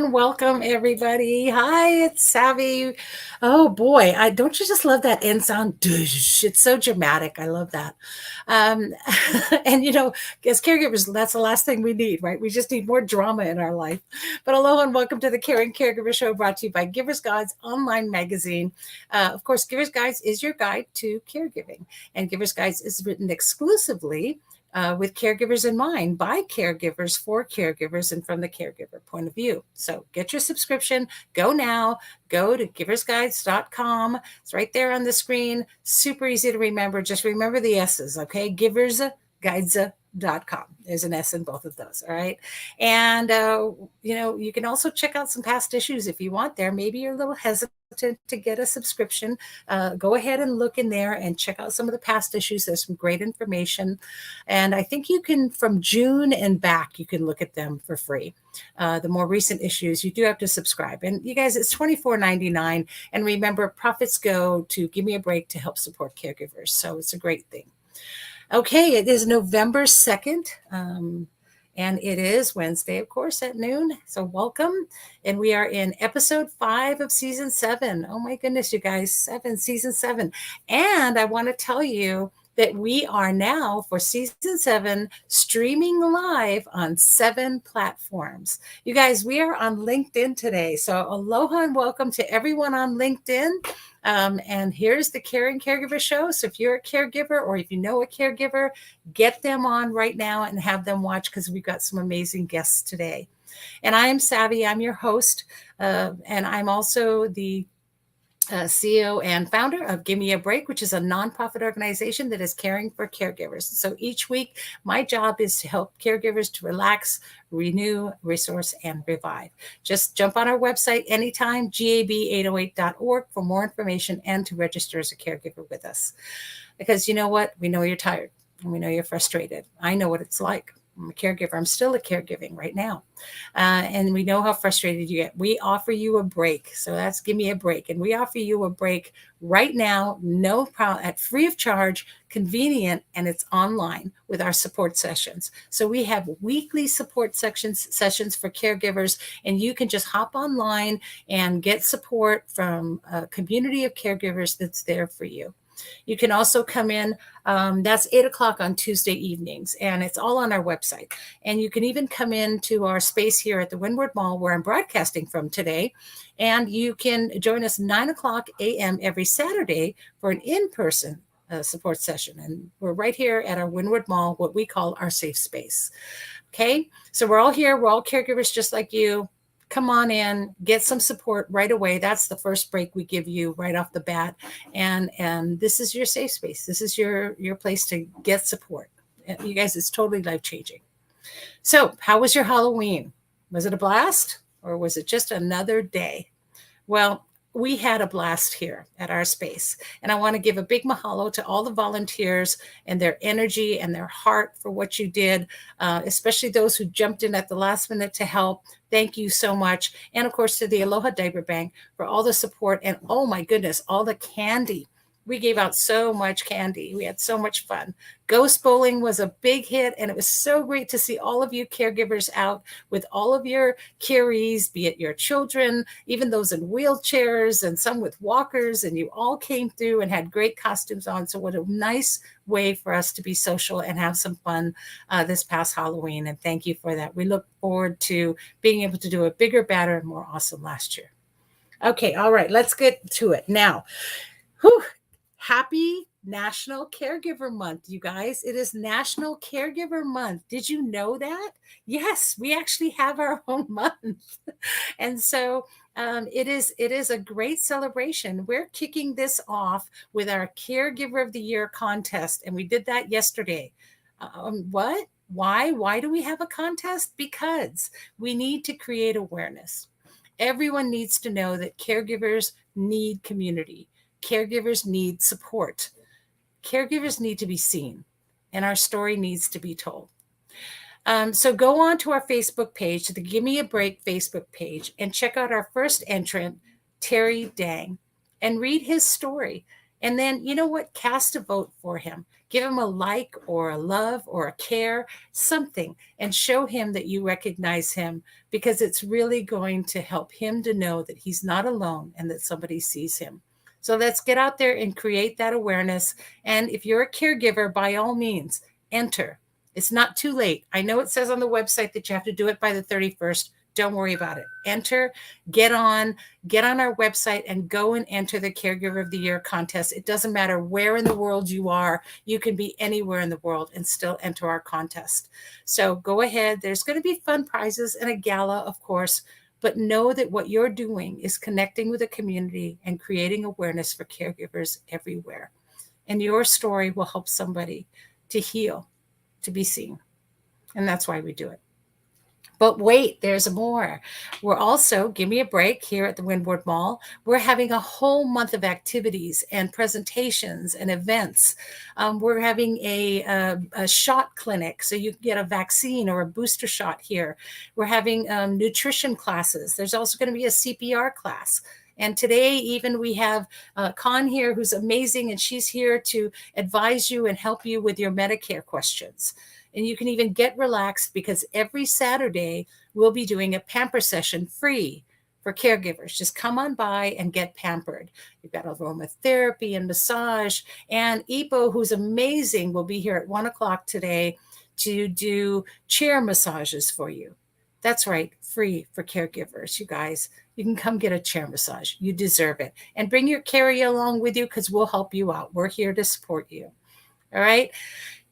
and welcome everybody. Hi, it's Savvy. Oh boy, I don't you just love that end sound? Dush. It's so dramatic. I love that. Um, and as caregivers, that's the last thing we need, right? We just need more drama in our life. But hello and welcome to the Caring Caregiver Show, brought to you by Givers Guides online magazine. Of course, Givers Guides is your guide to caregiving, and Givers Guides is written exclusively with caregivers in mind, by caregivers, for caregivers, and from the caregiver point of view. So get your subscription. Go now. Go to giversguides.com. It's right there on the screen. Super easy to remember. Just remember the S's, okay? Giversguides.com. There's an S in both of those, all right? And, you can also check out some past issues if you want there. Maybe you're a little hesitant to get a subscription. Go ahead and look in there and check out some of the past issues. There's some great information. And I think you can, from June and back, you can look at them for free. The more recent issues, you do have to subscribe. And you guys, it's $24.99. And remember, profits go to Gimme a Break to help support caregivers. So it's a great thing. Okay, it is November 2nd. And it is Wednesday, of course, at noon. So welcome. And we are in episode 5 of season 7. Oh my goodness, you guys, season 7. And I want to tell you that we are now, for season 7, streaming live on 7 platforms. You guys, we are on LinkedIn today. So aloha and welcome to everyone on LinkedIn. And here's the Caring Caregiver Show. So if you're a caregiver, or if you know a caregiver, get them on right now and have them watch, because we've got some amazing guests today. And I am Savvy. I'm your host. And I'm also the CEO and founder of Gimme a Break, which is a nonprofit organization that is caring for caregivers. So each week, my job is to help caregivers to relax, renew, resource, and revive. Just jump on our website anytime, gab808.org, for more information and to register as a caregiver with us. Because you know what? We know you're tired and we know you're frustrated. I know what it's like. I'm a caregiver. I'm still a caregiving right now. And we know how frustrated you get. We offer you a break. So that's Gimme a Break. And we offer you a break right now, no problem, at free of charge, convenient, and it's online with our support sessions. So we have weekly support sessions for caregivers, and you can just hop online and get support from a community of caregivers that's there for you. You can also come in, that's 8 o'clock on Tuesday evenings, and it's all on our website. And you can even come into our space here at the Windward Mall, where I'm broadcasting from today. And you can join us 9 o'clock a.m. every Saturday for an in-person support session. And we're right here at our Windward Mall, what we call our safe space. Okay, so we're all here. We're all caregivers just like you. Come on in, get some support right away. That's the first break we give you right off the bat. And this is your safe space. This is your place to get support. You guys, it's totally life-changing. So how was your Halloween? Was it a blast, or was it just another day? Well, we had a blast here at our space. And I want to give a big mahalo to all the volunteers and their energy and their heart for what you did, especially those who jumped in at the last minute to help. Thank you so much. And of course, to the Aloha Diaper Bank for all the support. And oh my goodness, all the candy. We gave out so much candy. We had so much fun. Ghost bowling was a big hit, and it was so great to see all of you caregivers out with all of your carees, be it your children, even those in wheelchairs, and some with walkers, and you all came through and had great costumes on. So what a nice way for us to be social and have some fun this past Halloween, and thank you for that. We look forward to being able to do a bigger, badder, and more awesome last year. Okay, all right, let's get to it now. Whew. Happy National Caregiver Month, you guys. It is National Caregiver Month. Did you know that? Yes, we actually have our own month. And so it is a great celebration. We're kicking this off with our Caregiver of the Year contest, and we did that yesterday. What? Why? Why do we have a contest? Because we need to create awareness. Everyone needs to know that caregivers need community. Caregivers need support. Caregivers need to be seen, and our story needs to be told. So go on to our Facebook page, to the Gimme a Break Facebook page, and check out our first entrant, Terry Dang, and read his story. And then, you know what? Cast a vote for him. Give him a like or a love or a care, something, and show him that you recognize him, because it's really going to help him to know that he's not alone and that somebody sees him. So let's get out there and create that awareness. And if you're a caregiver, by all means, enter. It's not too late. I know it says on the website that you have to do it by the 31st. Don't worry about it. Enter, get on, get on our website and go and enter the Caregiver of the Year contest. It doesn't matter where in the world you are. You can be anywhere in the world and still enter our contest. So go ahead. There's going to be fun prizes and a gala, of course, but know that what you're doing is connecting with a community and creating awareness for caregivers everywhere. And your story will help somebody to heal, to be seen. And that's why we do it. But wait, there's more. We're also, give me a break here at the Windward Mall. We're having a whole month of activities and presentations and events. We're having a shot clinic, so you can get a vaccine or a booster shot here. We're having nutrition classes. There's also going to be a CPR class. And today, even we have Con here, who's amazing, and she's here to advise you and help you with your Medicare questions. And you can even get relaxed, because every Saturday we'll be doing a pamper session free for caregivers. Just come on by and get pampered. We've got aromatherapy and massage. And Ipo, who's amazing, will be here at 1 o'clock today to do chair massages for you. That's right, free for caregivers, you guys. You can come get a chair massage. You deserve it. And bring your carry along with you, because we'll help you out. We're here to support you. All right.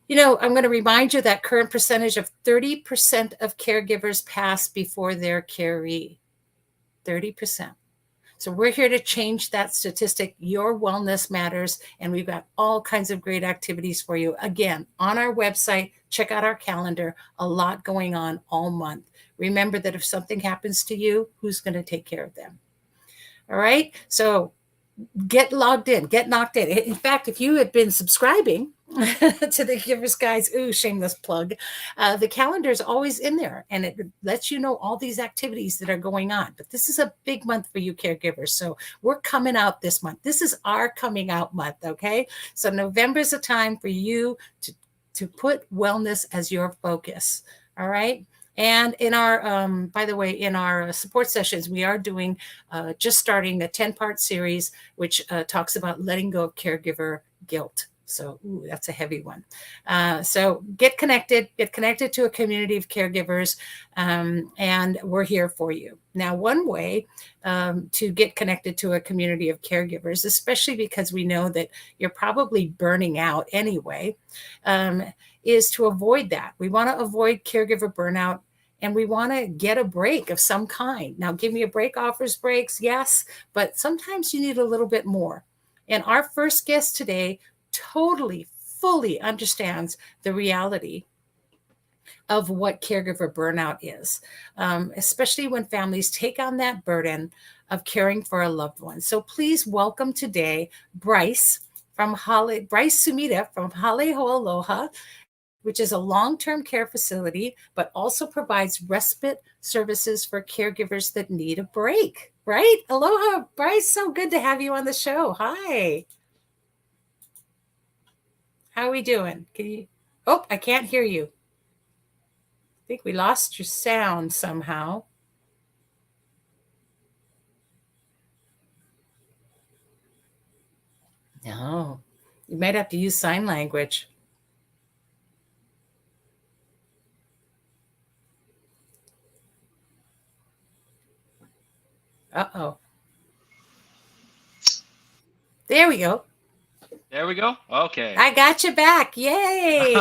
You know, I'm going to remind you that current percentage of 30% of caregivers pass before their caree. 30%. So we're here to change that statistic. Your wellness matters, and we've got all kinds of great activities for you. Again, on our website, check out our calendar. A lot going on all month. Remember that if something happens to you, who's going to take care of them? All right. So get logged in, get knocked in. In fact, if you had been subscribing to the Givers Guides, ooh, shameless plug, the calendar is always in there, and it lets you know all these activities that are going on. But this is a big month for you caregivers, so we're coming out this month. This is our coming out month, okay? So November is a time for you to put wellness as your focus, all right? And in our, by the way, in our support sessions, we are doing, just starting a 10-part series, which talks about letting go of caregiver guilt. So ooh, that's a heavy one. So get connected to a community of caregivers, and we're here for you. Now, one way to get connected to a community of caregivers, especially because we know that you're probably burning out anyway, is to avoid that. We want to avoid caregiver burnout, and we want to get a break of some kind. Now, Give Me a Break offers breaks, yes, but sometimes you need a little bit more. And our first guest today totally, fully understands the reality of what caregiver burnout is, especially when families take on that burden of caring for a loved one. So please welcome today Bryce Sumida from Haleho Aloha, which is a long-term care facility, but also provides respite services for caregivers that need a break, right? Aloha, Bryce, so good to have you on the show. Hi. How are we doing? Can you, oh, I can't hear you. I think we lost your sound somehow. No, you might have to use sign language. Uh-oh. There we go. There we go. Okay. I got you back. Yay.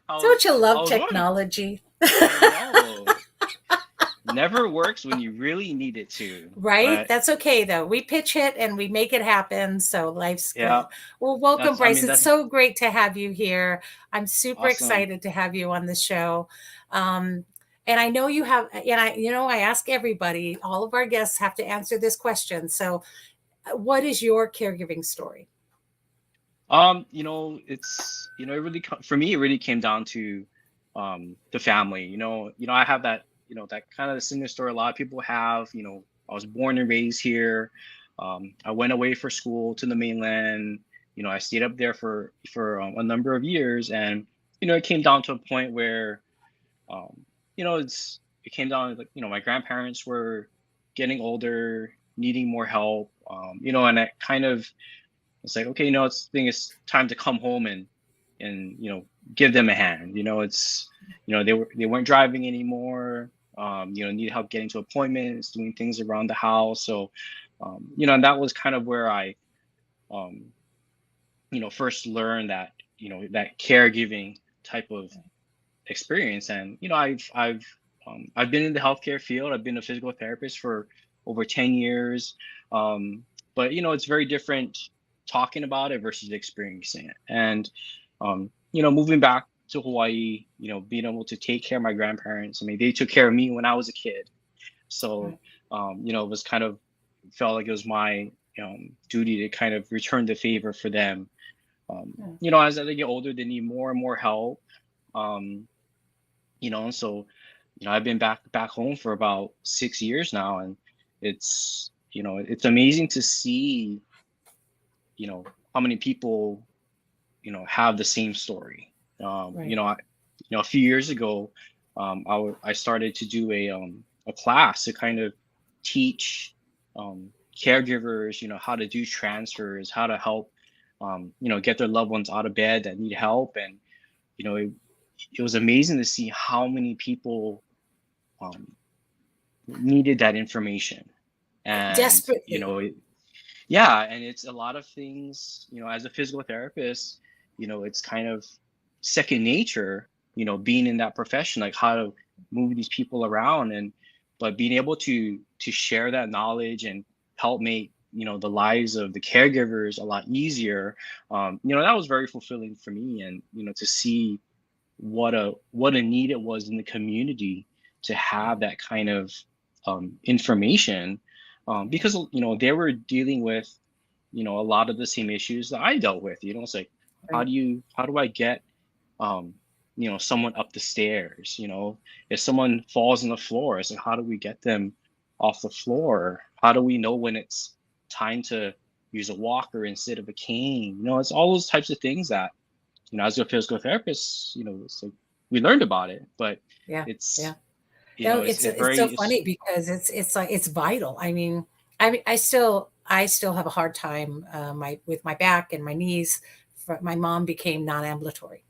Don't you I love was wondering. technology? I know. Never works when you really need it to. Right? But That's okay, though. We pitch it and we make it happen. So life's yeah, good. Well, welcome, that's. I Bryce. mean, It's that's so great to have you here. I'm super awesome. excited to have you on the show. Um, and I know you have, and I ask everybody, all of our guests have to answer this question. So, what is your caregiving story? It really for me, it really came down to the family. I have that, that kind of similar story a lot of people have. I was born and raised here. I went away for school to the mainland, I stayed up there for a number of years, and it came down to a point where um, it came down like my grandparents were getting older, needing more help, and it kind of it's like, okay, it's time to come home and give them a hand. It's they weren't driving anymore. Need help getting to appointments, doing things around the house. So, and that was kind of where I um, first learned that that caregiving type of experience. And I've been in the healthcare field. I've been a physical therapist for over 10 years. um, but it's very different talking about it versus experiencing it. And moving back to Hawaii, being able to take care of my grandparents. I mean, they took care of me when I was a kid. So Right. it was kind of felt like it was my duty to kind of return the favor for them. Yeah. As they get older, they need more and more help. um, so I've been back home for about 6 years now, and it's amazing to see how many people have the same story. Right. A few years ago, I started to do a class to kind of teach caregivers how to do transfers, how to help get their loved ones out of bed that need help. And you know it, it was amazing to see how many people um, needed that information. And Desperately. yeah, and it's a lot of things, as a physical therapist, it's kind of second nature, being in that profession, like how to move these people around. And but being able to share that knowledge and help make the lives of the caregivers a lot easier. That was very fulfilling for me. And to see what a need it was in the community to have that kind of information, because they were dealing with a lot of the same issues that I dealt with. It's like, Right. how do I get um, someone up the stairs? If someone falls on the floor, it's like, how do we get them off the floor? How do we know when it's time to use a walker instead of a cane? It's all those types of things that as a physical therapist, it's like we learned about it. But Yeah. Yeah. it's No, it's it's very so it's funny because it's like it's vital. I still have a hard time my with my back and my knees. My mom became non-ambulatory,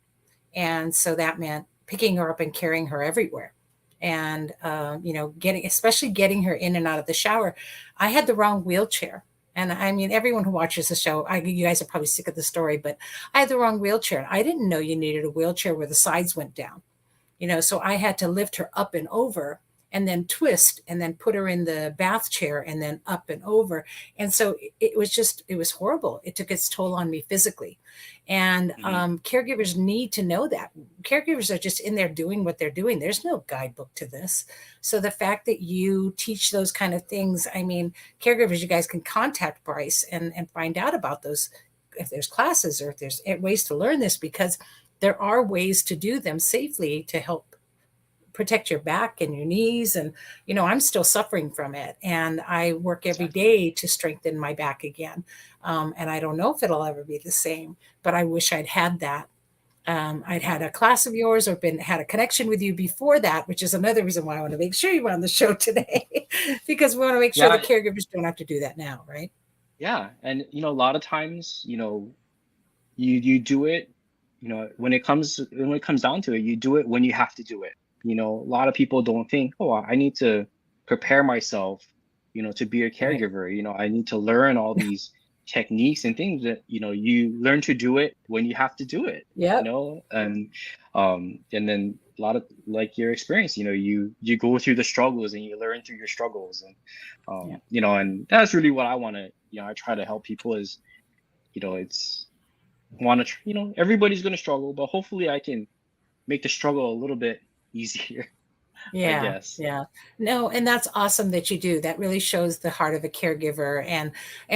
and so that meant picking her up and carrying her everywhere, and getting especially getting her in and out of the shower. I had the wrong wheelchair. And I mean, everyone who watches the show, you guys are probably sick of the story, but I had the wrong wheelchair. I didn't know you needed a wheelchair where the sides went down. So I had to lift her up and over and then twist and then put her in the bath chair and then up and over. And so it was horrible. It took its toll on me physically. And Mhm. caregivers need to know that. Caregivers are just in there doing what they're doing. There's no guidebook to this. So the fact that you teach those kind of things, I mean, caregivers, you guys can contact Bryce and find out about those if there's classes or if there's ways to learn this, because there are ways to do them safely to help protect your back and your knees. And I'm still suffering from it, and I work every Exactly. day to strengthen my back again. And I don't know if it'll ever be the same, but I wish I'd had that. I'd Yeah. had a class of yours or been had a connection with you before that, which is another reason why I want to make sure you're on the show today, because we want to make sure the Yeah. caregivers don't have to do that now, right? Yeah. And a lot of times, you do it, when it comes down to it, you do it when you have to do it. A lot of people don't think, oh, I need to prepare myself, to be a Right. caregiver. I need to learn all these techniques and things that you learn to do it when you have to do it. Yep. And then a lot of like your experience, you go through the struggles and you learn through your struggles. And Yeah. and that's really what I want to, I try to help people is, it's want to, everybody's going to struggle, but hopefully I can make the struggle a little bit easier. I Yeah, guess. yeah. No, and that's awesome that you do. That really shows the heart of a caregiver, and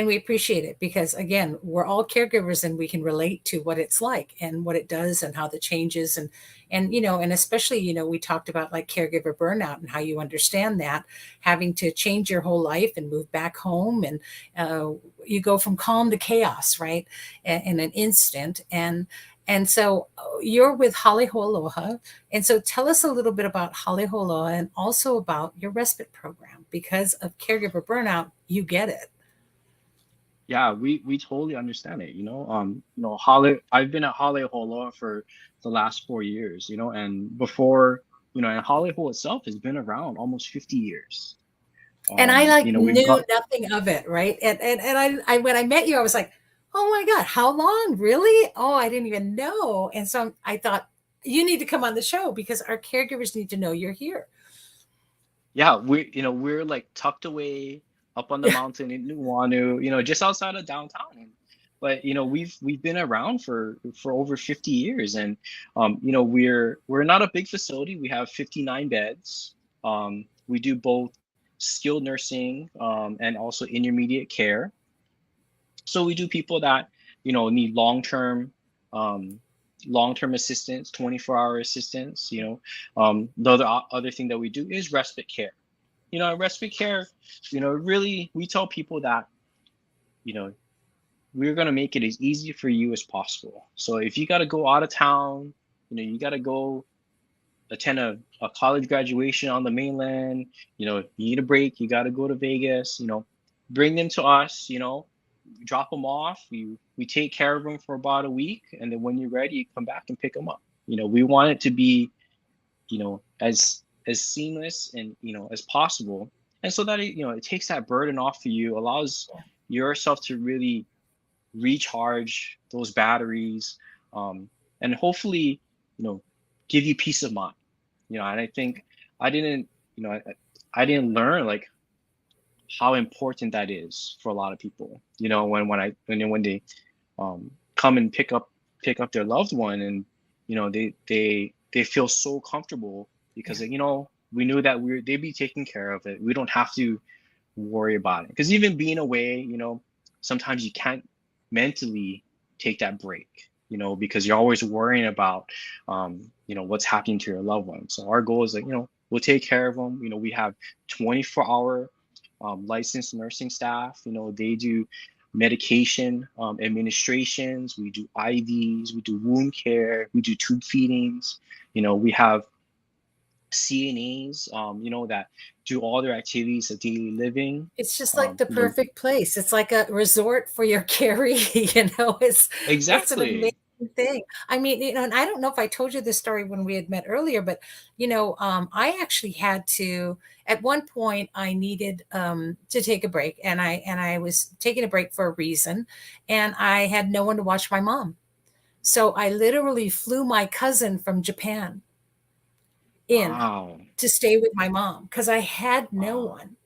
we appreciate it because again, we're all caregivers and we can relate to what it's like and what it does and how the changes and and especially, we talked about like caregiver burnout and how you understand that having to change your whole life and move back home and uh, you go from calm to chaos, right? In an instant. And so you're with Holly Aloha, and so tell us a little bit about Holly Holoa and also about your respite program because of caregiver burnout. You get it. Yeah, we totally understand it. Holly, I've been at Holly Holo for the last 4 years. And before, and Holly Hole itself has been around almost 50 years. And I like We've knew got nothing of it, right? And I when I met you, I was like, oh my God, how long? Really? Oh, I didn't even know. And so I thought, you need to come on the show because our caregivers need to know you're here. Yeah, we're like tucked away up on the Yeah. mountain in Nuuanu, just outside of downtown. But we've been around for over 50 years, and we're not a big facility. We have 59 beds. We do both skilled nursing and also intermediate care. So we do people that need um, long-term assistance, 24-hour assistance. The other thing that we do is respite care. Respite care, really, we tell people that, you know, we're going to make it as easy for you as possible. So if you got to go out of town, you got to go attend a college graduation on the mainland, you need a break, you got to go to Vegas, bring them to us, drop them off. We take care of them for about a week. And then when you're ready, you come back and pick them up. We want it to be as seamless and as possible, and so that it takes that burden off of you, allows yourself to really recharge those batteries, um, and hopefully you know give you peace of mind. And I think I didn't you know I didn't learn like how important that is for a lot of people, when they come and pick up their loved one, and they feel so comfortable Yeah. because we knew that they'd be taking care of it. We don't have to worry about it, because even being away, sometimes you can't mentally take that break, because you're always worrying about what's happening to your loved one. So our goal is like, we'll take care of them. We have 24-hour licensed nursing staff. They do medication administrations. We do IVs. We do wound care. We do tube feedings. We have CNAs, that do all their activities of daily living. It's just like the You know, perfect place. It's like a resort for your carry, it's an amazing exactly. thing. I mean, and I don't know if I told you this story when we had met earlier, but I actually had to at one point I needed to take a break and I was taking a break for a reason and I had no one to watch my mom. So I literally flew my cousin from Japan in Wow. to stay with my mom because I had no Wow. one.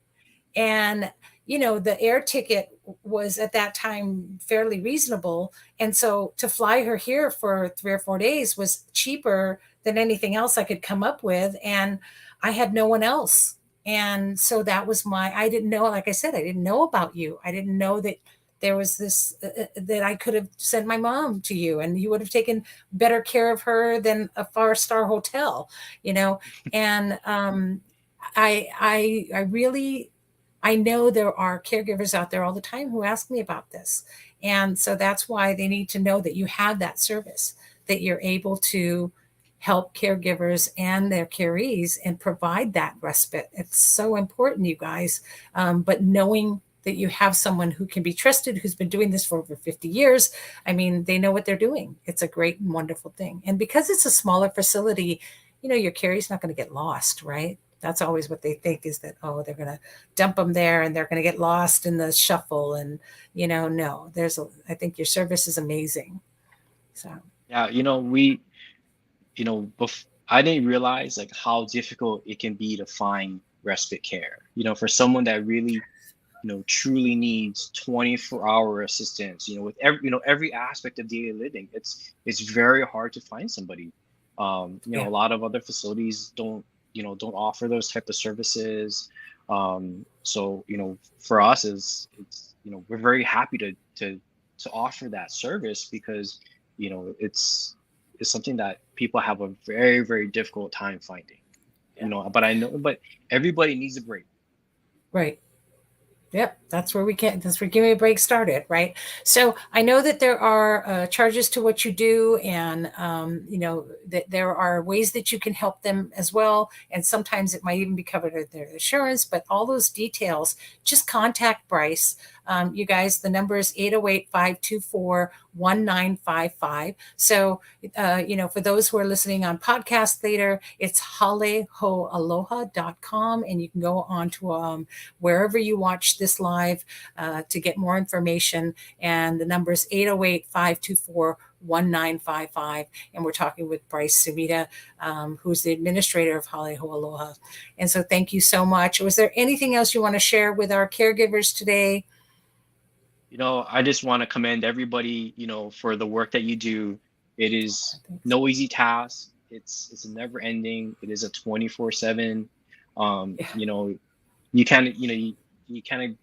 And the air ticket was at that time fairly reasonable, and so to fly her here for 3 or 4 days was cheaper than anything else I could come up with, and I had no one else. And so that was I didn't know, like I said, I didn't know about you. I didn't know that there was this that I could have sent my mom to you and you would have taken better care of her than a 5-star hotel, you know and I really, I know there are caregivers out there all the time who ask me about this. And so that's why they need to know that you have that service, that you're able to help caregivers and their carees and provide that respite. It's so important, you guys. But knowing that you have someone who can be trusted, who's been doing this for over 50 years, I mean, they know what they're doing. It's a great and wonderful thing. And because it's a smaller facility, your carry's not going to get lost, right? That's always what they think is that, oh, they're going to dump them there and they're going to get lost in the shuffle. And, no, I think your service is amazing. So, Yeah, I didn't realize like how difficult it can be to find respite care. For someone that really, truly needs 24-hour assistance, with every aspect of daily living. It's very hard to find somebody. A yeah, lot of other facilities don't offer those type of services. So for us is it's we're very happy to offer that service because it's something that people have a very very difficult time finding. Yeah. But everybody needs a break. Right. Yep, that's where Give Me a Break started, right? So I know that there are charges to what you do, and that there are ways that you can help them as well. And sometimes it might even be covered with their insurance. But all those details, just contact Bryce. You guys, the number is 808-524-1955. So for those who are listening on podcast later, it's halehoaloha.com, and you can go on to wherever you watch this live to get more information. And the number is 808-524-1955. And we're talking with Bryce Sumida, who's the administrator of Hale Aloha. And so thank you so much. Was there anything else you want to share with our caregivers today? I just want to commend everybody, for the work that you do. It is no easy task. It's never ending. It is a 24/7. Yeah. You can't, you can't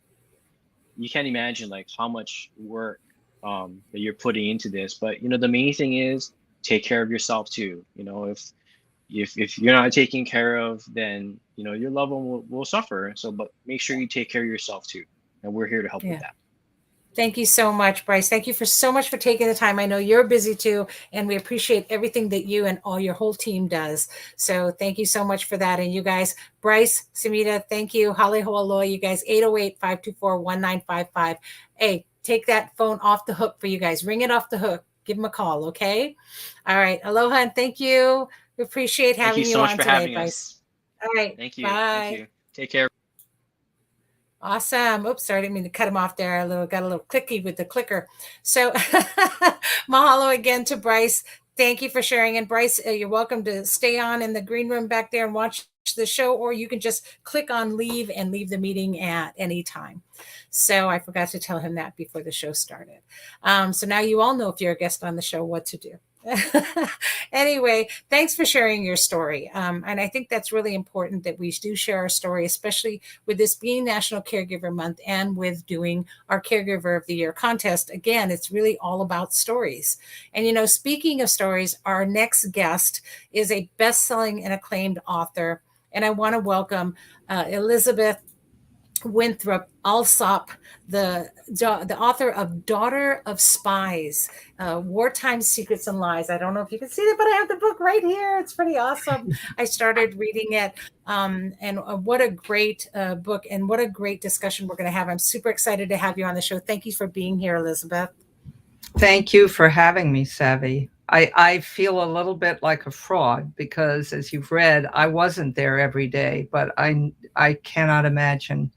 imagine like how much work that you're putting into this. But the main thing is take care of yourself too. If you're not taken care of, then your loved one will suffer. So, but make sure you take care of yourself too, and we're here to help with that. Thank you so much, Bryce. Thank you for so much for taking the time. I know you're busy too, and we appreciate everything that you and all your whole team does. So thank you so much for that. And you guys, Bryce, Sumida, thank you. Hale Aloha, you guys, 808-524-1955. Hey, take that phone off the hook for you guys. Ring it off the hook. Give them a call, okay? All right. Aloha, and thank you. We appreciate having you on today, Bryce. All right. Thank you. Bye. Thank you. Take care. Awesome. Oops, sorry, I didn't mean to cut him off there. Got a little clicky with the clicker. So mahalo again to Bryce. Thank you for sharing. And Bryce, you're welcome to stay on in the green room back there and watch the show, or you can just click on leave and leave the meeting at any time. So I forgot to tell him that before the show started. So now you all know, if you're a guest on the show, what to do. Anyway, thanks for sharing your story. And I think that's really important that we do share our story, especially with this being National Caregiver Month and with doing our Caregiver of the Year contest. Again, it's really all about stories. And, speaking of stories, our next guest is a best-selling and acclaimed author. And I want to welcome Elizabeth Winthrop Alsop, the author of Daughter of Spies, Wartime Secrets and Lies. I don't know if you can see it, but I have the book right here. It's pretty awesome. I started reading it, and what a great book, and what a great discussion we're going to have. I'm super excited to have you on the show. Thank you for being here, Elizabeth. Thank you for having me, Savvy. I feel a little bit like a fraud because, as you've read, I wasn't there every day, but I cannot imagine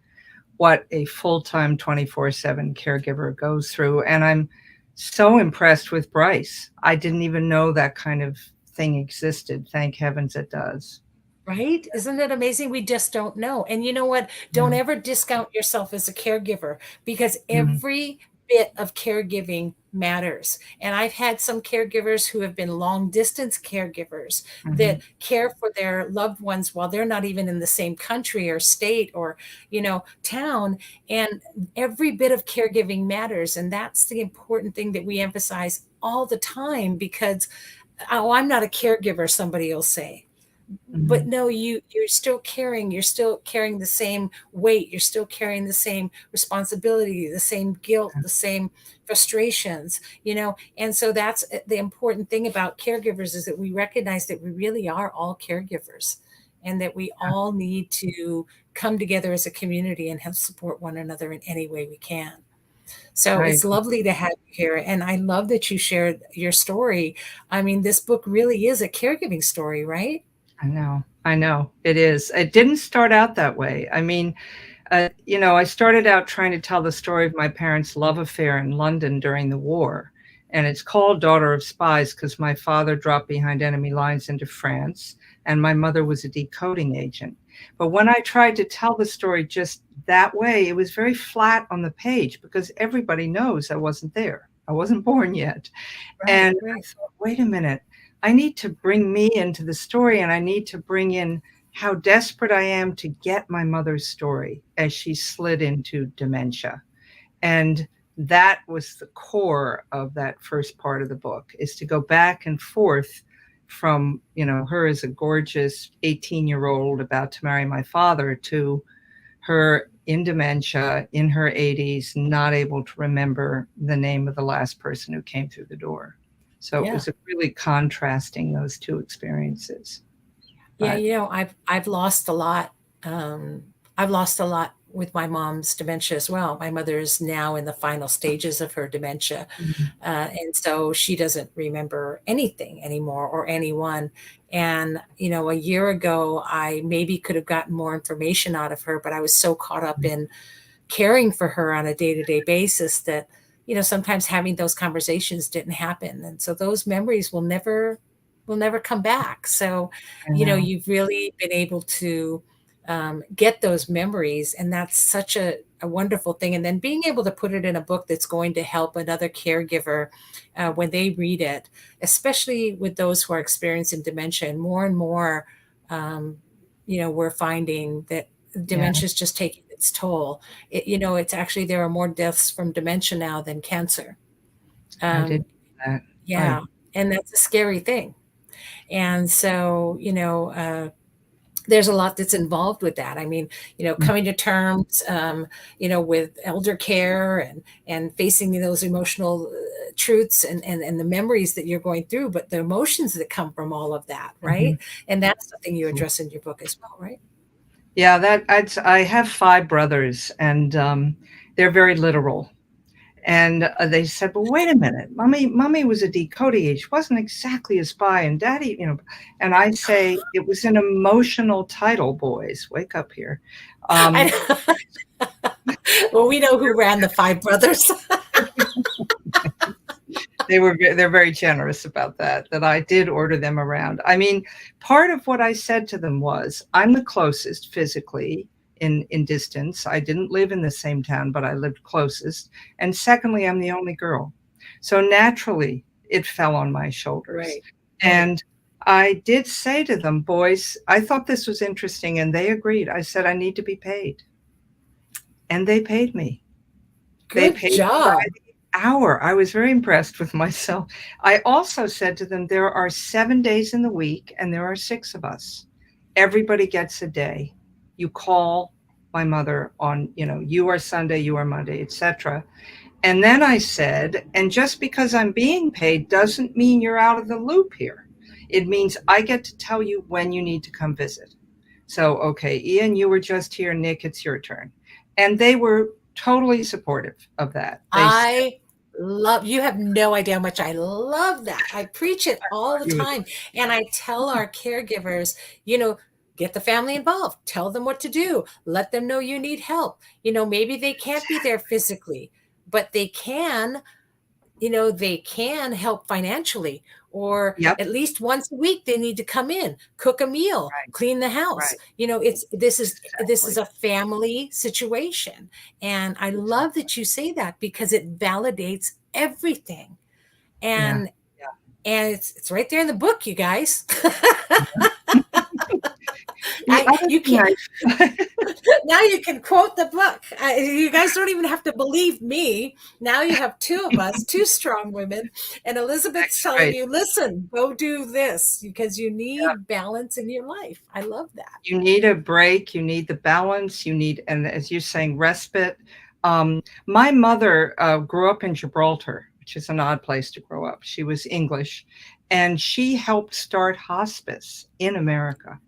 what a full-time 24/7 caregiver goes through. And I'm so impressed with Bryce. I didn't even know that kind of thing existed. Thank heavens it does. Right? Isn't it amazing? We just don't know. And you know what? Don't ever discount yourself as a caregiver, because every bit of caregiving matters. And I've had some caregivers who have been long distance caregivers that care for their loved ones while they're not even in the same country or state or, town. And every bit of caregiving matters. And that's the important thing that we emphasize all the time, because, oh, I'm not a caregiver, somebody will say. But no, you're still carrying the same weight, you're still carrying the same responsibility, the same guilt, the same frustrations, and so that's the important thing about caregivers, is that we recognize that we really are all caregivers, and that we all need to come together as a community and help support one another in any way we can. So it's lovely to have you here, and I love that you shared your story. I mean, this book really is a caregiving story, right? I know it is. It didn't start out that way. I mean, I started out trying to tell the story of my parents' love affair in London during the war. And it's called Daughter of Spies because my father dropped behind enemy lines into France, and my mother was a decoding agent. But when I tried to tell the story just that way, it was very flat on the page because everybody knows I wasn't there. I wasn't born yet. And I thought, wait a minute. I need to bring me into the story, and I need to bring in how desperate I am to get my mother's story as she slid into dementia. And that was the core of that first part of the book, is to go back and forth from, her as a gorgeous 18-year-old about to marry my father to her in dementia in her 80s, not able to remember the name of the last person who came through the door. So it Yeah. was really contrasting those two experiences. Yeah, But I've lost a lot. I've lost a lot with my mom's dementia as well. My mother is now in the final stages of her dementia, mhm, and so she doesn't remember anything anymore or anyone. And a year ago, I maybe could have gotten more information out of her, but I was so caught up in caring for her on a day-to-day basis that sometimes having those conversations didn't happen, and so those memories will never come back. So I know. you've really been able to get those memories, and that's such a wonderful thing. And then being able to put it in a book that's going to help another caregiver when they read it, especially with those who are experiencing dementia. And more, um, we're finding that Yeah, dementia is just taking its toll. It's actually, there are more deaths from dementia now than cancer. I did Um, that. yeah, I and that's a scary thing. And so, there's a lot that's involved with that. I mean, coming to terms, with elder care and facing those emotional truths and the memories that you're going through, but the emotions that come from all of that, right? mhm. And that's something you address in your book as well, right? Yeah, I have 5 brothers, and, they're very literal. And, they said, "Well, wait a minute. Mommy was a decoding age. She wasn't exactly a spy, and daddy," and I say, "It was an emotional title, boys. Wake up here." Um, I, well, we know who ran the Five Brothers. they're very generous about that I did order them around. I mean, part of what I said to them was, I'm the closest physically in distance. I didn't live in the same town, but I lived closest. And secondly, I'm the only girl. So naturally, it fell on my shoulders. Right, right. And I did say to them, boys, I thought this was interesting, and they agreed. I said, I need to be paid. And they paid me. They Good paid me by job. the hour. I was very impressed with myself. I also said to them, there are 7 days in the week, and there are 6 of us. Everybody gets a day. You call my mother on, you are Sunday, you are Monday, etc. And then I said, and just because I'm being paid doesn't mean you're out of the loop here. It means I get to tell you when you need to come visit. So, okay, Ian, you were just here. Nick, it's your turn. And they were totally supportive of that. They said, I love, you have no idea how much I love that. I preach it all the it was time. And I tell our caregivers, you know, get the family involved, tell them what to do, let them know you need help. Maybe they can't be there physically, but they can help financially, or yep, at least once a week they need to come in, cook a meal, right, clean the house. right, This is exactly, a family situation. And I love exactly. that you say that, because it validates everything. Yeah, and yeah. and it's right there in the book, you guys. The I other you thing can't I Now you can quote the book. You guys don't even have to believe me. Now you have two of us, two strong women, and Elizabeth's that's telling right. you, listen, go do this, because you Yeah. need balance in your life. I love that. You need a break, you need the balance, you need, and as you're saying, respite. My mother grew up in Gibraltar, which is an odd place to grow up. She was English, and she helped start hospice in America,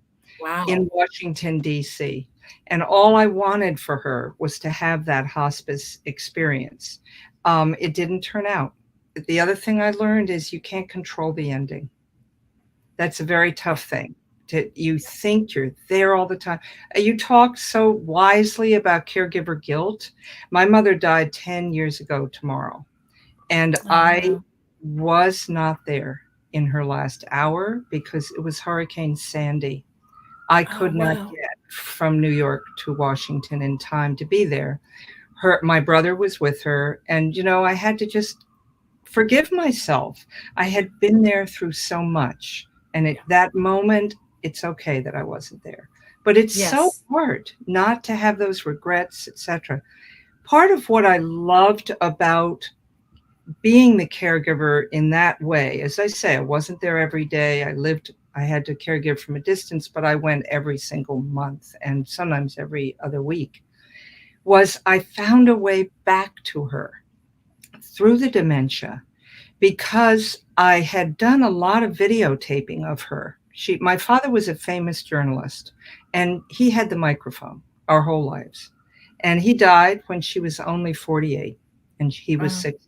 Wow. in Washington, D.C. And all I wanted for her was to have that hospice experience. It didn't turn out. The other thing I learned is you can't control the ending. That's a very Yeah. tough thing. You think you're there all the time. You talked so wisely about caregiver guilt. My mother died 10 years ago tomorrow, and Oh, I wow. was not there in her last hour because it was Hurricane Sandy. I Oh, could not wow. get from New York to Washington in time to be there. My brother was with her, and I had to just forgive myself. I had been there through so much, and Yeah. at that moment, it's okay that I wasn't there. But it's so Yes. hard not to have those regrets, etc. Part of what I loved about being the caregiver in that way, as I say, I wasn't there every day. I had to caregive from a distance, but I went every single month and sometimes every other week, was I found a way back to her through the dementia because I had done a lot of videotaping of her. My father was a famous journalist, and he had the microphone our whole lives. And he died when she was only 48, and he was Wow. 60.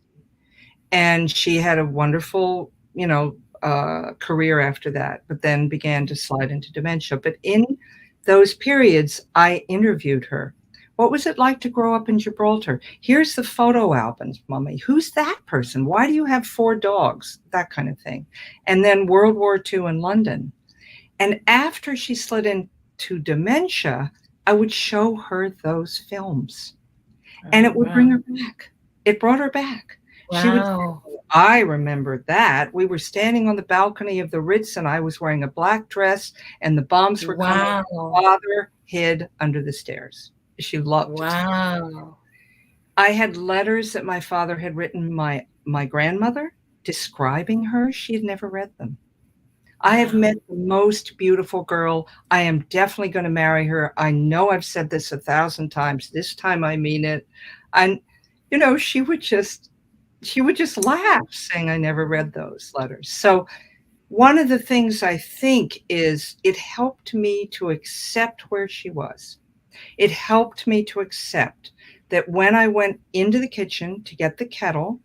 And she had a wonderful, career after that, but then began to slide into dementia. But in those periods, I interviewed her. What was it like to grow up in Gibraltar? Here's the photo albums, Mummy. Who's that person? Why do you have 4 dogs? That kind of thing. And then World War II in London. And after she slid into dementia, I would show her those films and Oh, it would bring wow. her back. It brought her back. She would say, Wow. "Oh, I remember that. We were standing on the balcony of the Ritz and I was wearing a black dress and the bombs were coming. Wow. Father hid under the stairs." She loved to tell. Wow. I had letters that my father had written my grandmother describing her. She had never read them. I have Wow. met the most beautiful girl. I am definitely going to marry her. I know I've said this 1,000 times. This time I mean it. And she would just laugh saying I never read those letters. So one of the things I think is it helped me to accept where she was. It helped me to accept that when I went into the kitchen to get the kettle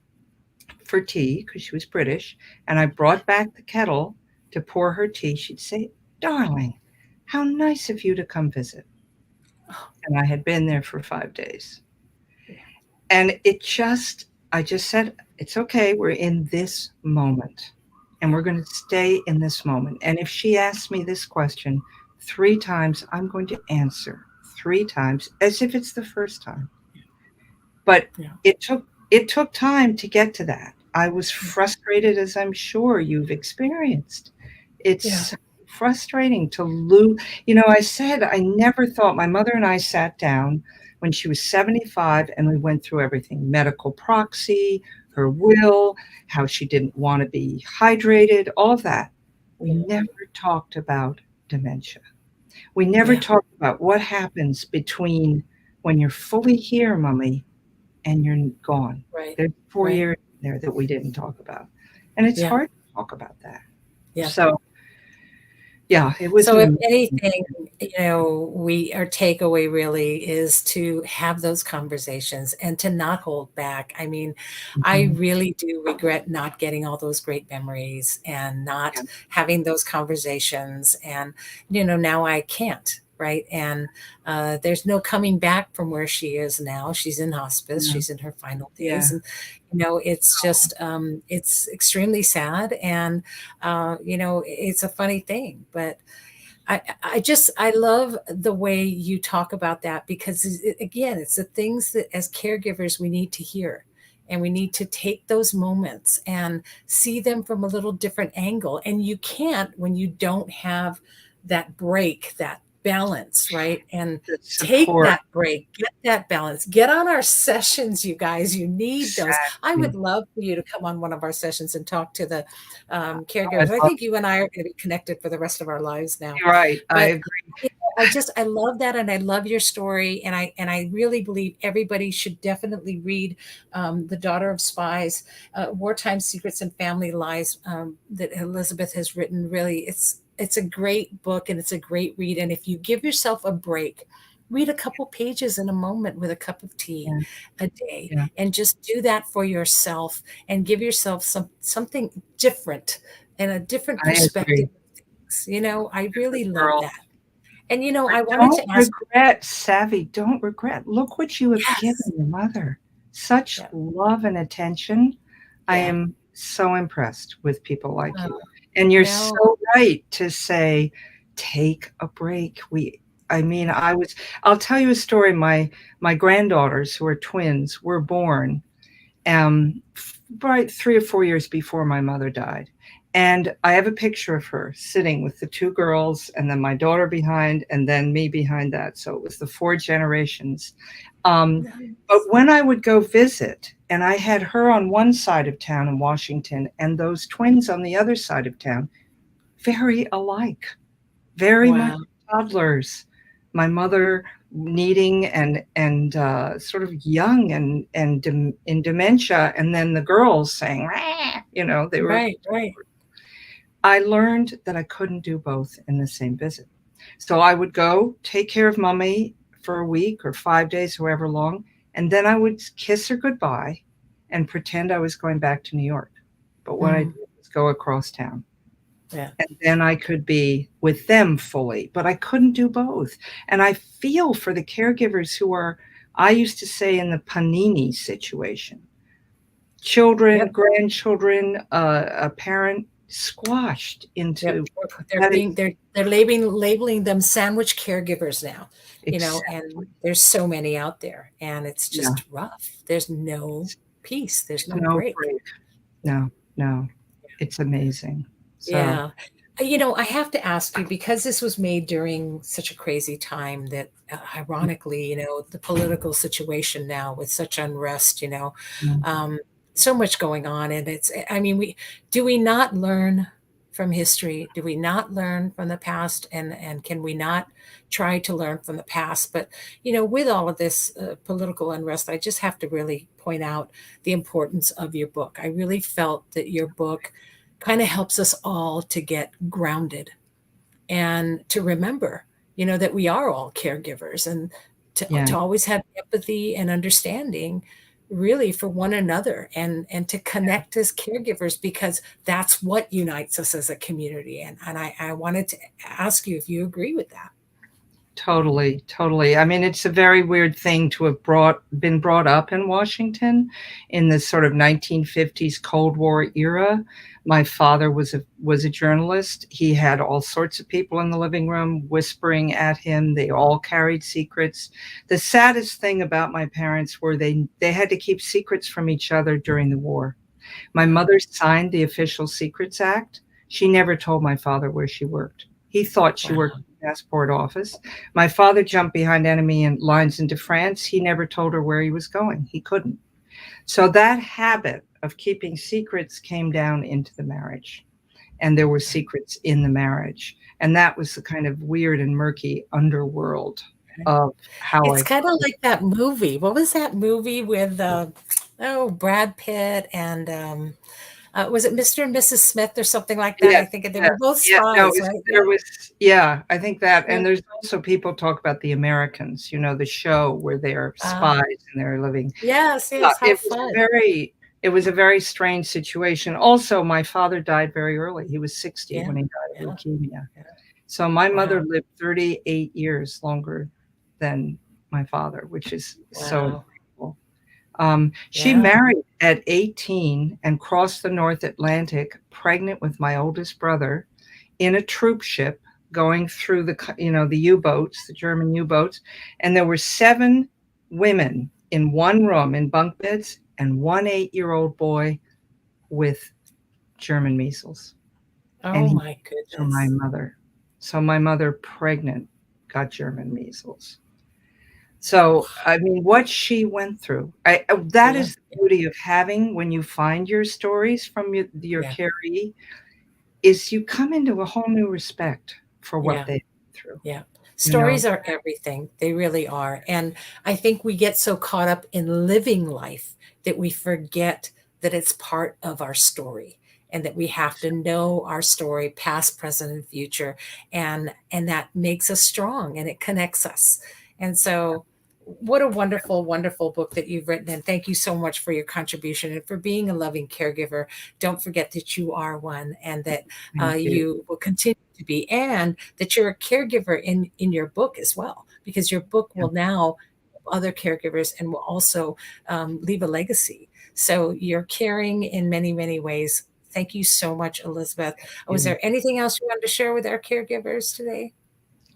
for tea, because she was British, and I brought back the kettle to pour her tea, she'd say, "Darling, how nice of you to come visit." Oh, And I had been there for 5 days. yeah. And I just said, it's okay. We're in this moment and Yeah. we're going to stay in this moment. And if she asks me this question 3 times, I'm going to answer 3 times as if it's the first time. But Yeah. it took time to get to that. I was frustrated, as I'm sure you've experienced. It's Yeah. so frustrating to lose. I said I never thought. My mother and I sat down when she was 75 and we went through everything: medical proxy, her will, how she didn't want to be hydrated, all of that. We Yeah. never talked about dementia. We never Yeah. talked about what happens between when you're fully here, Mummy, and you're gone. Right. There's 4 Right. years there that we didn't talk about, and it's Yeah. hard to talk about that. Yeah. So, yeah, it was So an if amazing anything, our takeaway really is to have those conversations and to not hold back. I mean, I Mhm. really do regret not getting all those great memories and Yeah, not having those conversations. And, now I can't. Right. And there's no coming back from where she is now. She's in hospice. yeah, She's in her final days. yeah. And, it's just, it's extremely sad. And, it's a funny thing, but I love the way you talk about that because again, it's the things that as caregivers we need to hear. And we need to take those moments and see them from a little different angle. And you can't when you don't have that break, that balance, right? And The take support, that break, get that balance, get on our sessions, you guys. You need those. I would exactly. love for you to come on one of our sessions and talk to the I'd caregivers. I love think you and I are going to be connected for the rest of our lives now. You're right, I But agree. I love that, and I love your story, and I really believe everybody should definitely read "The Daughter of Spies," "Wartime Secrets and Family Lies" that Elizabeth has written. Really, it's a great book and it's a great read. And if you give yourself a break, read a couple pages in a moment with a cup of tea Yeah, a day, yeah, and just do that for yourself and give yourself something different and a different I perspective agree. of things. I really Good love girl. that. And But I wanted don't to ask. regret, Savvy, don't regret. Look what you have Yes. given your mother. Such Yeah. love and attention. I Yeah. am so impressed with people like Oh, you. And you're no. so right to say, take a break. I mean, I'll tell you a story. My granddaughters, who are twins, were born right 3 or 4 years before my mother died. And I have a picture of her sitting with the two girls and then my daughter behind and then me behind that. So it was the four generations. But Nice. when I would go visit, and I had her on one side of town in Washington and those twins on the other side of town, very alike, very much Wow. toddlers. My mother needing and sort of young and in dementia, and then the girls saying, "Rah," they were. Right, right. I learned that I couldn't do both in the same visit. So I would go take care of mommy for a week or 5 days, however long, and then I would kiss her goodbye and pretend I was going back to New York. But what I did Mm, was go across town. yeah. And then I could be with them fully, but I couldn't do both. And I feel for the caregivers who are, I used to say, in the panini situation, children, Yep. grandchildren, a parent squashed Yep. into They're pathetic. being they're labeling them sandwich caregivers now, Exactly. and there's so many out there, and it's Yeah. just rough. There's no peace. There's There's no no break. break. No, no. It's amazing. So, Yeah. I have to ask you because this was made during such a crazy time that, ironically, the political situation now with such unrest, mm, so much going on, and I mean, we not learn from history? Do we not learn from the past? And can we not try to learn from the past? But, with all of this political unrest, I just have to really point out the importance of your book. I really felt that your book kind of helps us all to get grounded and to remember, that we are all caregivers, and yeah, to always have empathy and understanding really for one another, and to connect as caregivers, because that's what unites us as a community. And I wanted to ask you if you agree with that. totally, totally. I mean, it's a very weird thing to have been brought up in Washington in this sort of 1950s Cold War era. My father was a journalist. He had all sorts of people in the living room whispering at him. They all carried secrets. The saddest thing about my parents were they had to keep secrets from each other during the war. My Wow. mother signed the Official Secrets Act. She never told my father where she worked. He thought she worked Wow. at the passport office. My father jumped behind enemy lines into France. He never told her where he was going. He couldn't. So that habit of keeping secrets came down into the marriage. And there were secrets in the marriage. And that was the kind of weird and murky underworld of how It's I kind of like that movie. What was that movie with Brad Pitt and was it Mr. and Mrs. Smith or something like that? Yes, I think they yes, were both yeah, no, spies, right? there Yep. was yeah, I think that, and Yep. there's also people talk about The Americans, the show where they're Uh, spies and they're living. yes, Yeah, yes. How fun. it was a very strange situation. Also, my father died very early. He was 60 Yeah. when he died of Yeah. leukemia. Yeah. So my mother Wow. lived 38 years longer than my father, which is so Wow. incredible. She Yeah. married at 18 and crossed the North Atlantic pregnant with my oldest brother in a troop ship going through the U-boats, the German U-boats, and there were 7 women in one room in bunk beds and one 8-year-old boy with German measles. And Oh he my to my goodness. mother. So my mother pregnant got German measles. So, I mean, what she went through, that Yeah. is the beauty of having when you find your stories from your Yeah. caree, is you come into a whole new respect for what Yeah. they went through, Yeah. you know? Stories are everything. They really are. And I think we get so caught up in living life that we forget that it's part of our story, and that we have to know our story, past, present, and future. And that makes us strong, and it connects us. And so what a wonderful, wonderful book that you've written. And thank you so much for your contribution and for being a loving caregiver. Don't forget that you are one, and that Thank you. you will continue to be, and that you're a caregiver in your book as well, because your book Yeah, will now help other caregivers and will also leave a legacy. So you're caring in many, many ways. Thank you so much, Elizabeth. Was you. there anything else you wanted to share with our caregivers today?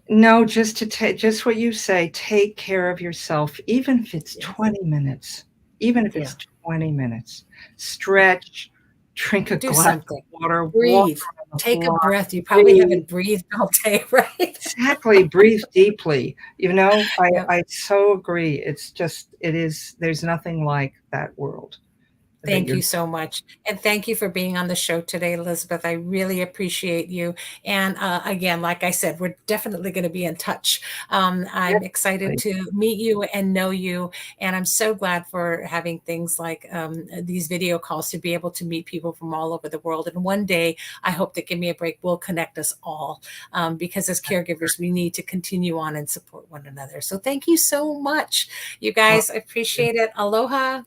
No, just to take just what you say, take care of yourself, even if it's Yes. 20 minutes, even if Yeah. it's 20 minutes. Stretch, drink a Do glass of something. water, walk Breathe. on the Take a floor, breath. You probably breathe. haven't breathed all day, right? Exactly, breathe deeply. You know, Yep. I so agree. It's just it is there's nothing like that world that Thank you're you so much. And thank you for being on the show today, Elizabeth. I really appreciate you. And again, like I said, we're definitely going to be in touch. I'm excited definitely. to meet you and know you. And I'm so glad for having things like these video calls to be able to meet people from all over the world. And one day, I hope that Give Me a Break will connect us all because as caregivers, we need to continue on and support one another. So thank you so much, you Well, guys. I appreciate it. Aloha.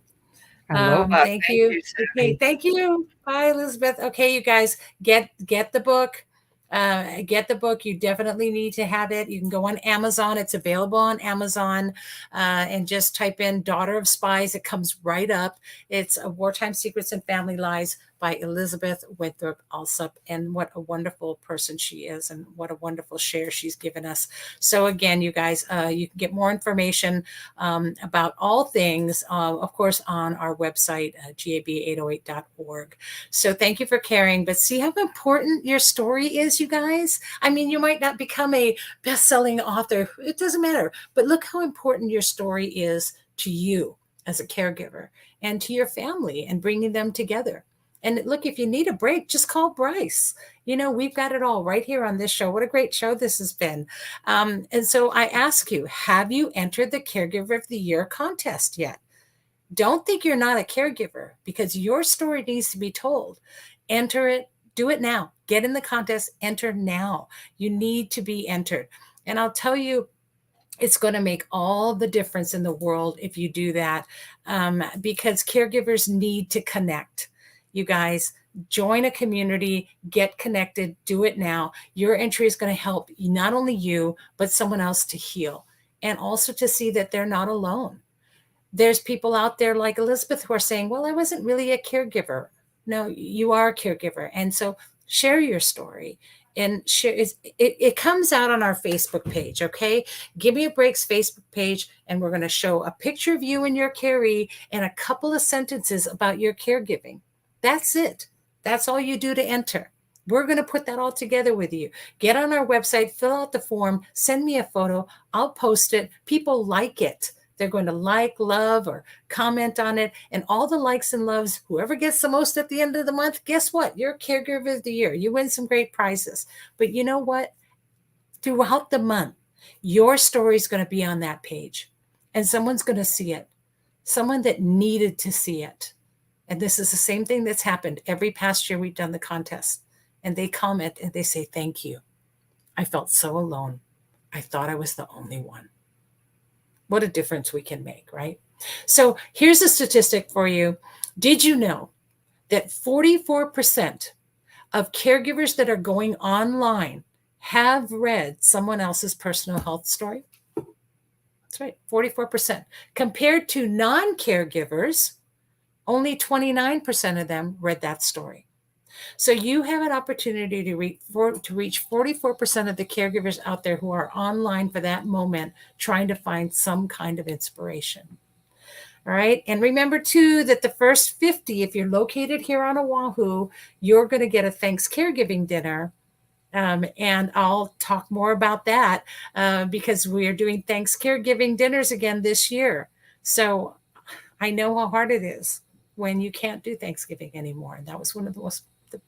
aloha. Thank Thank you. you, Okay, Sammy. thank you. Bye, Elizabeth. Okay, you guys, get the book. Get the book. You definitely need to have it. You can go on Amazon. It's available on Amazon, and just type in "Daughter of Spies." It comes right up. It's a Wartime Secrets and Family Lies by Elizabeth Winthrop Alsop, and what a wonderful person she is, and what a wonderful share she's given us. So again, you guys, you can get more information about all things, of course, on our website, gab808.org. So thank you for caring. But see how important your story is, you guys? I mean, you might not become a best-selling author. It doesn't matter. But look how important your story is to you as a caregiver and to your family and bringing them together. And look, if you need a break, just call Bryce. You know, we've got it all right here on this show. What a great show this has been. And so I ask you, have you entered the Caregiver of the Year contest yet? Don't think you're not a caregiver because your story needs to be told. Enter it, do it now. Get in the contest, enter now. You need to be entered. And I'll tell you, it's going to make all the difference in the world if you do that, because caregivers need to connect. You guys, join a community, get connected, do it now. Your entry is going to help not only you, but someone else to heal and also to see that they're not alone. There's people out there like Elizabeth who are saying, well, I wasn't really a caregiver. No, you are a caregiver. And so share your story and share it comes out on our Facebook page. Okay. Give Me a Break's Facebook page. And we're going to show a picture of you and your caree and a couple of sentences about your caregiving. That's it. That's all you do to enter. We're going to put that all together with you. Get on our website, fill out the form, send me a photo. I'll post it. People like it. They're going to like, love, or comment on it. And all the likes and loves, whoever gets the most at the end of the month, guess what? You're Caregiver of the Year. You win some great prizes. But you know what? Throughout the month, your story is going to be on that page. And someone's going to see it. Someone that needed to see it. And this is the same thing that's happened every past year we've done the contest. And they comment and they say, thank you. I felt so alone. I thought I was the only one. What a difference we can make, right? So here's a statistic for you. Did you know that 44% of caregivers that are going online have read someone else's personal health story? That's right, 44%. Compared to non-caregivers, only 29% of them read that story. So you have an opportunity to reach 44% of the caregivers out there who are online for that moment, trying to find some kind of inspiration. All right. And remember, too, that the first 50, if you're located here on Oahu, you're going to get a Thanks Caregiving dinner. And I'll talk more about that because we are doing Thanks Caregiving dinners again this year. So I know how hard it is when you can't do Thanksgiving anymore. And that was one of the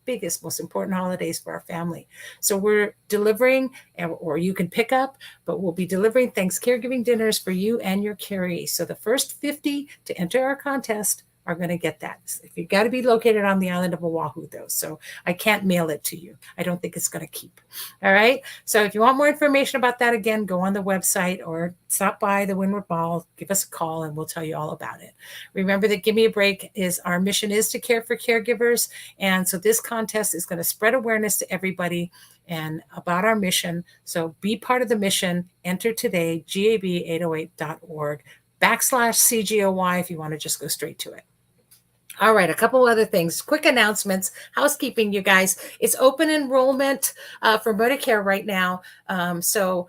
biggest, most important holidays for our family. So we're delivering, or you can pick up, but we'll be delivering Thanks Caregiving dinners for you and your caree. So the first 50 to enter our contest are going to get that. If you've got to be located on the island of Oahu, though, so I can't mail it to you. I don't think it's going to keep. All right. So if you want more information about that, again, go on the website or stop by the Windward Mall, give us a call, and we'll tell you all about it. Remember that Give Me a Break is our mission is to care for caregivers. And so this contest is going to spread awareness to everybody and about our mission. So be part of the mission. Enter today, gab808.org/CGOY if you want to just go straight to it. All right, a couple other things. Quick announcements. Housekeeping, you guys. It's open enrollment for Medicare right now. So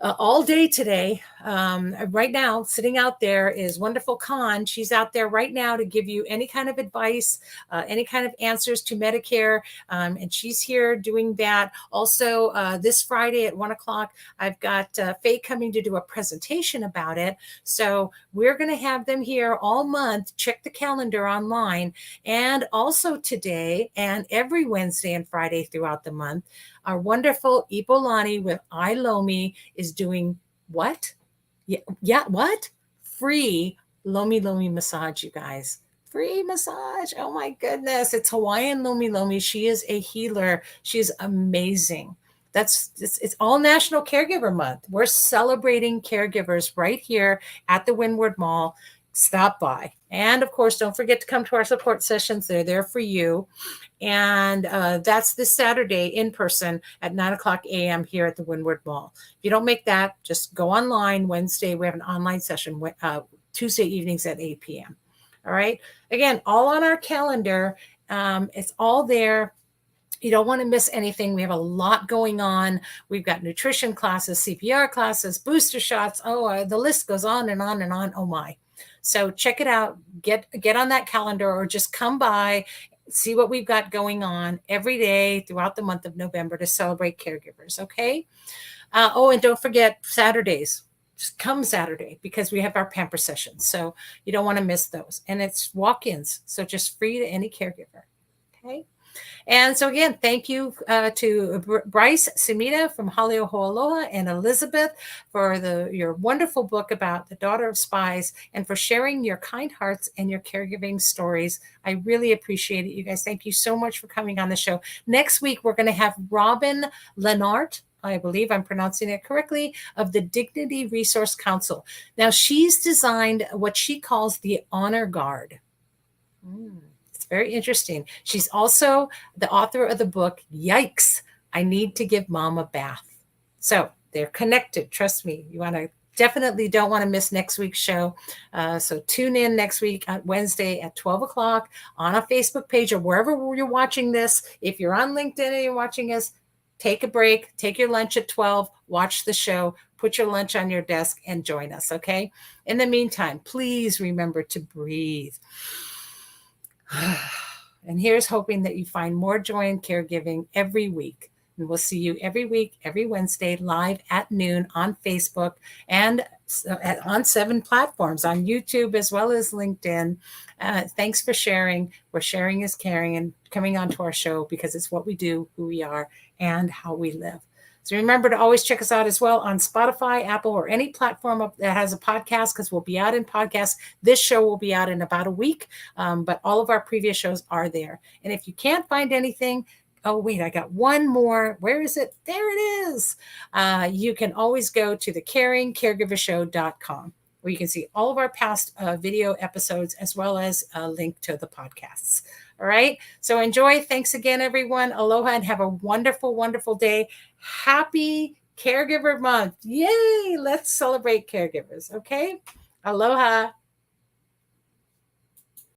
all day today. Right now, sitting out there is Wonderful Khan. She's out there right now to give you any kind of advice, any kind of answers to Medicare. And she's here doing that. Also, this Friday at 1 o'clock, I've got Faye coming to do a presentation about it. So we're going to have them here all month. Check the calendar online. And also today and every Wednesday and Friday throughout the month, our wonderful Ipolani with iLomi is doing what? Yeah, what? Free Lomi massage, you guys. Free massage. Oh my goodness. It's Hawaiian Lomi. She is a healer. She's amazing. It's all National Caregiver Month. We're celebrating caregivers right here at the Windward Mall. Stop by. And of course, don't forget to come to our support sessions. They're there for you. And that's this Saturday in person at 9 o'clock a.m. here at the Windward Mall. If you don't make that, just go online. Wednesday, we have an online session, Tuesday evenings at 8 p.m. All right. Again, all on our calendar. It's all there. You don't want to miss anything. We have a lot going on. We've got nutrition classes, CPR classes, booster shots. Oh, the list goes on and on and on. Oh my. So check it out. Get on that calendar or just come by, see what we've got going on every day throughout the month of November to celebrate caregivers. Okay. And don't forget Saturdays. Just come Saturday because we have our pamper sessions. So you don't want to miss those. And it's walk-ins. So just free to any caregiver. Okay. And so again, thank you to Bryce Sumida from Haleohoaloha and Elizabeth for your wonderful book about the daughter of spies and for sharing your kind hearts and your caregiving stories. I really appreciate it, you guys. Thank you so much for coming on the show. Next week, we're going to have Robin Lenart, I believe I'm pronouncing it correctly, of the Dignity Resource Council. Now, she's designed what she calls the Honor Guard. Very interesting. She's also the author of the book, Yikes, I Need to Give Mom a Bath. So they're connected. Trust me. You definitely don't want to miss next week's show. So tune in next week on Wednesday at 12 o'clock on a Facebook page or wherever you're watching this. If you're on LinkedIn and you're watching us, take a break, take your lunch at 12, watch the show, put your lunch on your desk and join us. Okay. In the meantime, please remember to breathe. And here's hoping that you find more joy in caregiving every week. And we'll see you every week, every Wednesday, live at noon on Facebook and on 7 platforms, on YouTube as well as LinkedIn. Thanks for sharing. Where sharing is caring and coming onto our show because it's what we do, who we are, and how we live. So remember to always check us out as well on Spotify, Apple, or any platform that has a podcast because we'll be out in podcasts. This show will be out in about a week, but all of our previous shows are there. And if you can't find anything, oh, wait, I got one more. Where is it? There it is. You can always go to the caringcaregivershow.com where you can see all of our past video episodes as well as a link to the podcasts. All right. So enjoy. Thanks again, everyone. Aloha and have a wonderful, wonderful day. Happy Caregiver Month. Yay. Let's celebrate caregivers. Okay. Aloha.